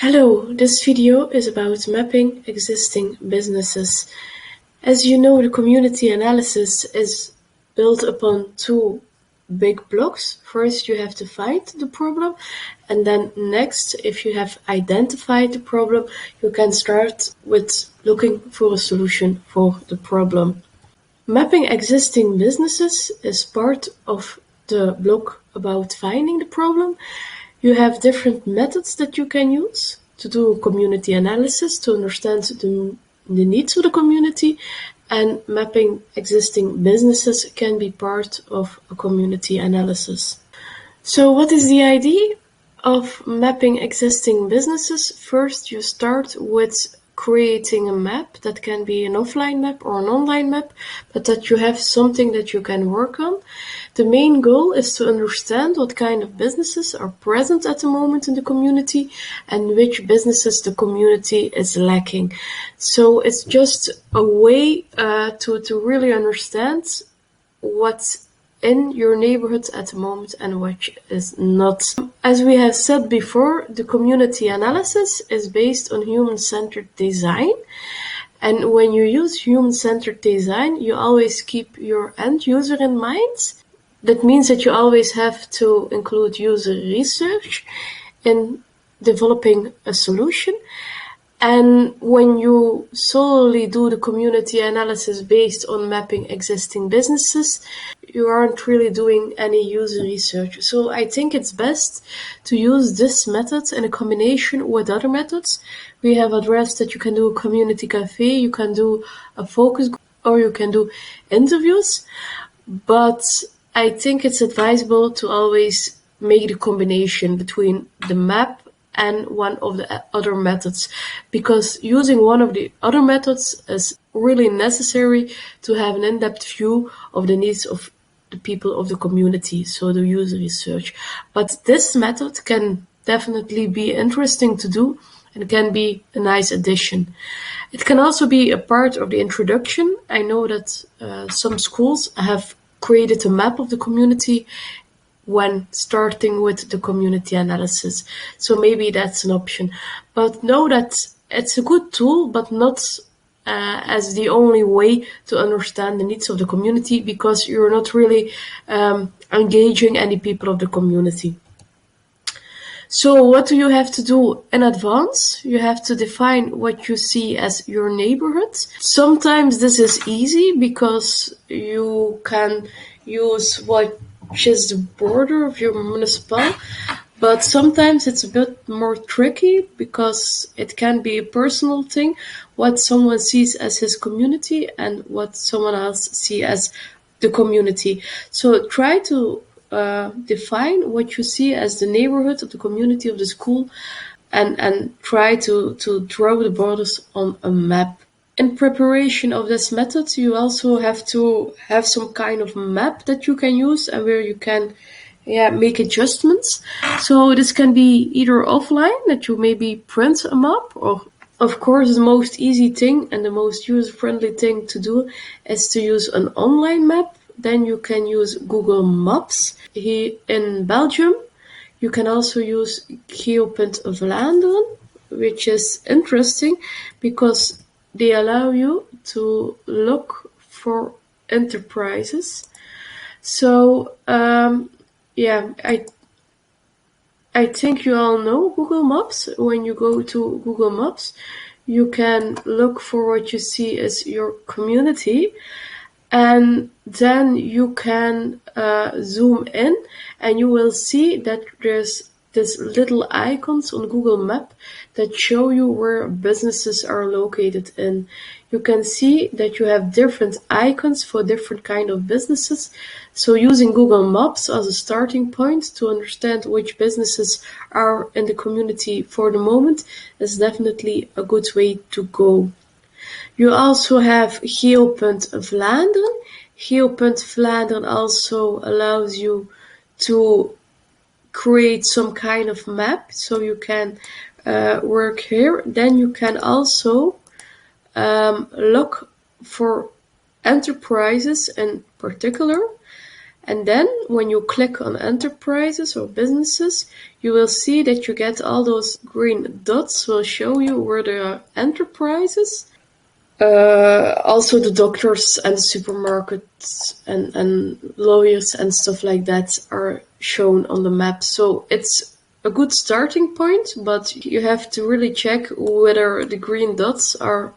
Hello, this video is about mapping existing businesses. As you know, the community analysis is built upon two big blocks. First, you have to find the problem, and then next, if you have identified the problem, you can start with looking for a solution for the problem. Mapping existing businesses is part of the block about finding the problem. You have different methods that you can use to do community analysis to understand the needs of the community, and mapping existing businesses can be part of a community analysis. So what is the idea of mapping existing businesses? First, you start with creating a map that can be an offline map or an online map, but that you have something that you can work on. The main goal is to understand what kind of businesses are present at the moment in the community and which businesses the community is lacking. So it's just a way to really understand what's in your neighborhood at the moment and which is not. As we have said before, the community analysis is based on human-centered design. And when you use human-centered design, you always keep your end user in mind. That means that you always have to include user research in developing a solution. And when you solely do the community analysis based on mapping existing businesses, you aren't really doing any user research. So I think it's best to use this method in a combination with other methods. We have addressed that you can do a community cafe, you can do a focus group, or you can do interviews. But I think it's advisable to always make the combination between the map and one of the other methods, because using one of the other methods is really necessary to have an in-depth view of the needs of the people of the community, so the user research. But this method can definitely be interesting to do and can be a nice addition. It can also be a part of the introduction. I know that some schools have created a map of the community when starting with the community analysis. So maybe that's an option. But know that it's a good tool, but not as the only way to understand the needs of the community, because you're not really engaging any people of the community. So what do you have to do in advance? You have to define what you see as your neighborhood. Sometimes this is easy because you can use which is the border of your municipal, but sometimes it's a bit more tricky because it can be a personal thing, what someone sees as his community and what someone else sees as the community. So try to define what you see as the neighborhood of the community of the school, and try to draw the borders on a map. In preparation of this method, you also have to have some kind of map that you can use and where you can make adjustments. So this can be either offline, that you maybe print a map, or of course the most easy thing and the most user-friendly thing to do is to use an online map. Then you can use Google Maps. Here in Belgium, you can also use Geopunt Vlaanderen, which is interesting because they allow you to look for enterprises. So I think you all know Google Maps. When you go to Google Maps, you can look for what you see as your community, and then you can zoom in and you will see that there's these little icons on Google Map that show you where businesses are located in. You can see that you have different icons for different kind of businesses. So using Google Maps as a starting point to understand which businesses are in the community for the moment is definitely a good way to go. You also have Geopunt Vlaanderen. Geopunt Vlaanderen also allows you to create some kind of map, so you can work here. Then you can also look for enterprises in particular, And then when you click on enterprises or businesses, you will see that you get all those green dots will show you where there are enterprises. Also the doctors and supermarkets and lawyers and stuff like that are shown on the map. So it's a good starting point, but you have to really check whether the green dots are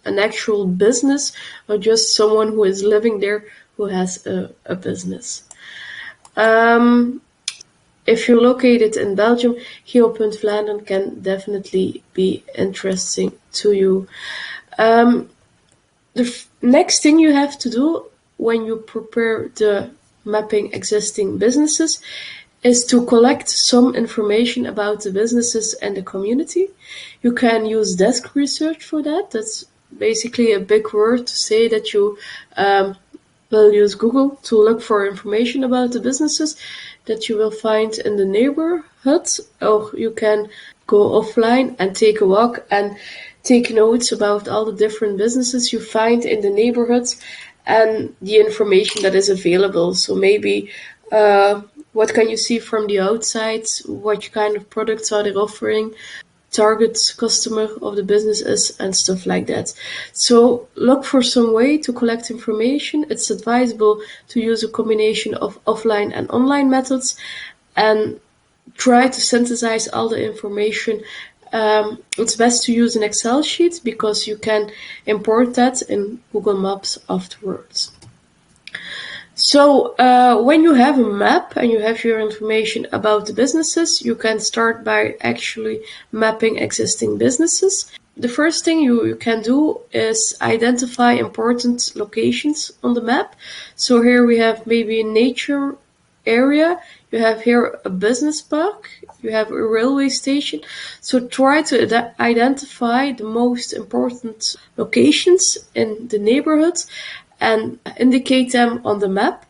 an actual business or just someone who is living there who has a business. If you're located in Belgium, Geopunt Vlaanderen can definitely be interesting to you. The next thing you have to do when you prepare the mapping existing businesses is to collect some information about the businesses and the community. You can use desk research for that. That's basically a big word to say that you will use Google to look for information about the businesses that you will find in the neighborhood, or you can go offline and take a walk and take notes about all the different businesses you find in the neighborhood and the information that is available. So maybe what can you see from the outside? What kind of products are they offering? Target customer of the business is and stuff like that. So look for some way to collect information. It's advisable to use a combination of offline and online methods and try to synthesize all the information. It's best to use an Excel sheet because you can import that in Google Maps afterwards. So when you have a map and you have your information about the businesses, you can start by actually mapping existing businesses. The first thing you can do is identify important locations on the map. So here we have maybe a nature area, you have here a business park, you have a railway station. So try to identify the most important locations in the neighborhood and indicate them on the map.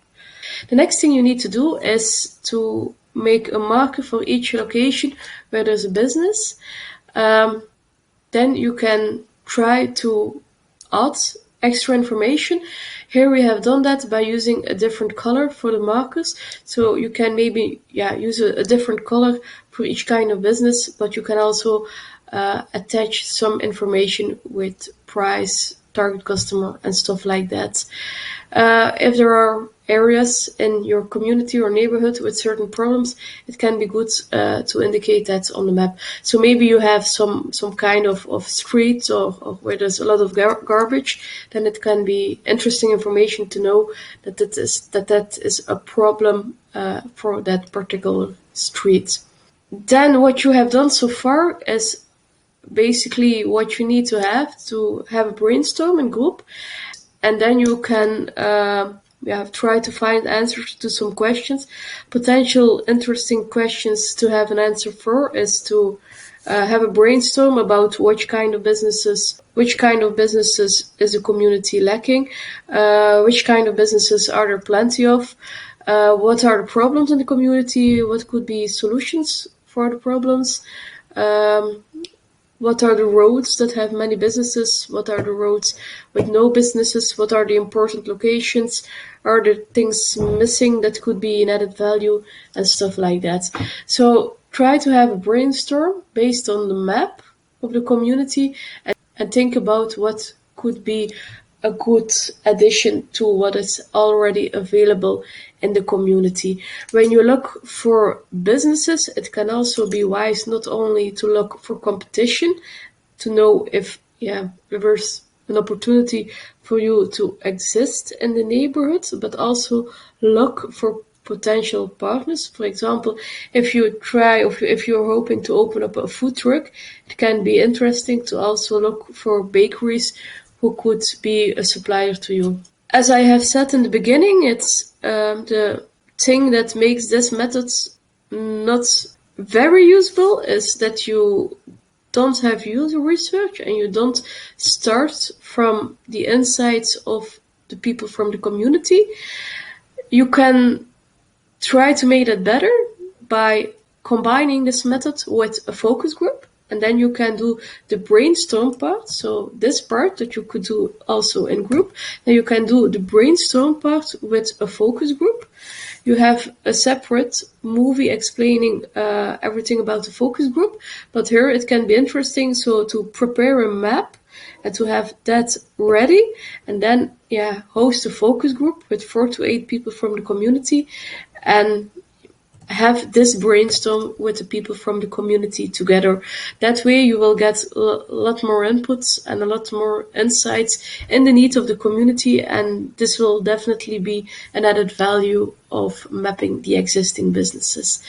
The next thing you need to do is to make a marker for each location where there's a business. Then you can try to add extra information. Here we have done that by using a different color for the markers. So you can maybe use a different color for each kind of business, but you can also attach some information with price, target customer, and stuff like that. If there are areas in your community or neighborhood with certain problems, it can be good to indicate that on the map. So maybe you have some kind of street or where there's a lot of garbage, then it can be interesting information to know that that is a problem for that particular street. Then what you have done so far is basically what you need to have a brainstorm in group, and then you can try to find answers to some questions. Potential interesting questions to have an answer for is to have a brainstorm about which kind of businesses is the community lacking, which kind of businesses are there plenty of, what are the problems in the community, what could be solutions for the problems, what are the roads that have many businesses? What are the roads with no businesses? What are the important locations? Are there things missing that could be an added value and stuff like that? So try to have a brainstorm based on the map of the community and think about what could be a good addition to what is already available in the community. When you look for businesses, it can also be wise not only to look for competition, to know if there's an opportunity for you to exist in the neighborhood, but also look for potential partners. For example, if you're hoping to open up a food truck, it can be interesting to also look for bakeries who could be a supplier to you. As I have said in the beginning, it's the thing that makes this method not very useful is that you don't have user research and you don't start from the insights of the people from the community. You can try to make that better by combining this method with a focus group. And then you can do the brainstorm part. So this part that you could do also in group. Then you can do the brainstorm part with a focus group. You have a separate movie explaining everything about the focus group, but here it can be interesting so to prepare a map and to have that ready, and then host a focus group with 4 to 8 people from the community and have this brainstorm with the people from the community together. That way you will get a lot more inputs and a lot more insights in the needs of the community, and this will definitely be an added value of mapping the existing businesses.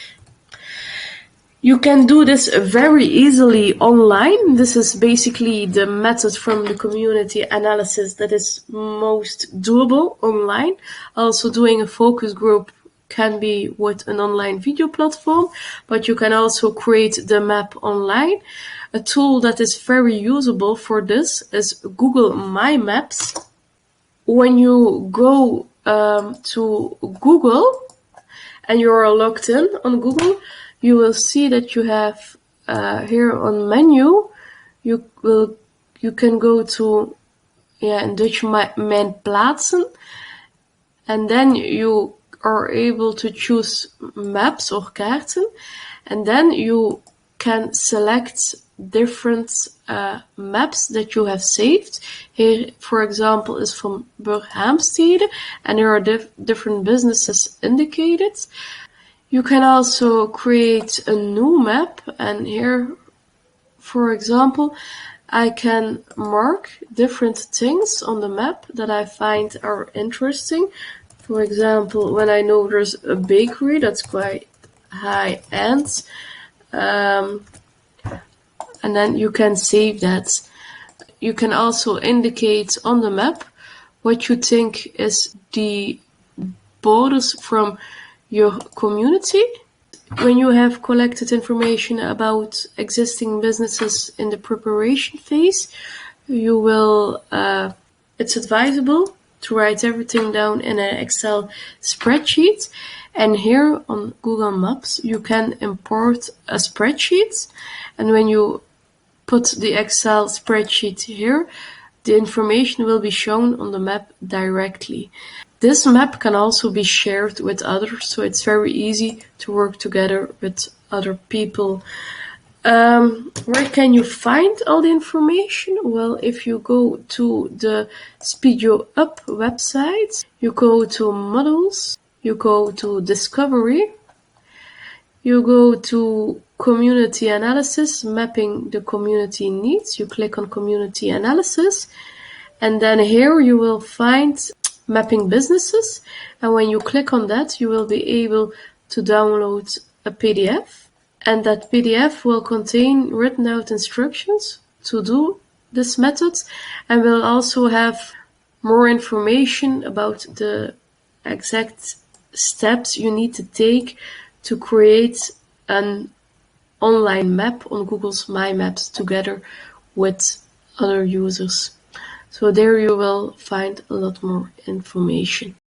You can do this very easily online. This is basically the method from the community analysis that is most doable online. Also, doing a focus group can be with an online video platform, but you can also create the map online. A tool that is very usable for this is Google My Maps. When you go to Google and you are logged in on Google, you will see that you have here on menu, you can go to in Dutch Mijn Plaatsen, and then you are able to choose maps or kaarten, and then you can select different maps that you have saved. Here, for example, is from Burghaamstede, and there are different businesses indicated. You can also create a new map, and here, for example, I can mark different things on the map that I find are interesting. For example, when I know there's a bakery that's quite high end, and then you can save that. You can also indicate on the map what you think is the borders from your community. When you have collected information about existing businesses in the preparation phase, you will, it's advisable to write everything down in an Excel spreadsheet. And here on Google Maps, you can import a spreadsheet. And when you put the Excel spreadsheet here, the information will be shown on the map directly. This map can also be shared with others, so it's very easy to work together with other people. Where can you find all the information? Well, if you go to the Speedio Up website, you go to Models, you go to Discovery, you go to Community Analysis, Mapping the Community Needs. You click on Community Analysis, and then here you will find Mapping Businesses, and when you click on that, you will be able to download a PDF, and that PDF will contain written out instructions to do this method, and will also have more information about the exact steps you need to take to create an online map on Google's My Maps together with other users. So there you will find a lot more information.